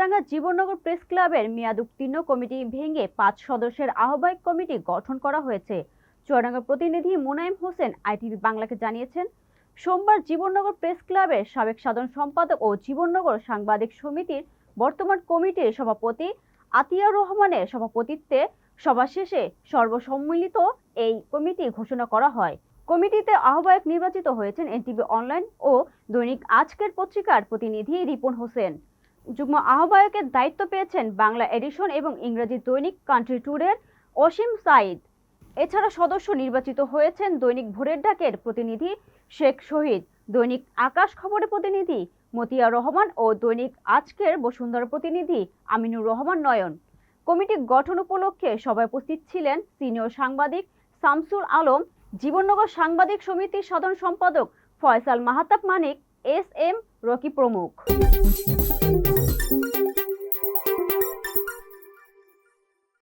Chuadanga Jibannagar press ক্লাবের মেয়াদ উত্তীর্ণ কমিটি ভেঙে 5 সদস্যের আহ্বায়ক কমিটি গঠন করা হয়েছে। চুয়াডাঙ্গা প্রতিনিধি মুনাইম হোসেন আইটিভি বাংলাকে জানিয়েছেন, সোমবার জীবননগর প্রেস ক্লাবের সাবেক সাধারণ সম্পাদক ও জীবননগর সাংবাদিক সমিতির বর্তমান কমিটির সভাপতি আতিয়ার রহমানের সভাপতিত্বে সভা শেষে সর্বসম্মিলিত এই কমিটি ঘোষণা করা হয়। কমিটিতে আহ্বায়ক নির্বাচিত হয়েছেন এনটিভি অনলাইন ও দৈনিক আজকের পত্রিকার প্রতিনিধি রিপন হোসেন। যুগ্ম আহ্বায়কের দায়িত্ব পেয়েছেন বাংলা এডিশন এবং ইংরেজি দৈনিক কান্ট্রি ট্যুরের অসীম সাইদ। এছাড়া সদস্য নির্বাচিত হয়েছেন দৈনিক ভোরের ডাকের প্রতিনিধি শেখ শহীদ, দৈনিক আকাশ খবরের প্রতিনিধি মতিয়া রহমান ও দৈনিক আজকের বসুন্ধরা প্রতিনিধি আমিনুর রহমান নয়ন। কমিটি গঠন উপলক্ষে সভায় উপস্থিত ছিলেন সিনিয়র সাংবাদিক শামসুল আলম, জীবননগর সাংবাদিক সমিতির সাধারণ সম্পাদক ফয়সাল মাহতাব মানিক, এস এম রকি প্রমুখ।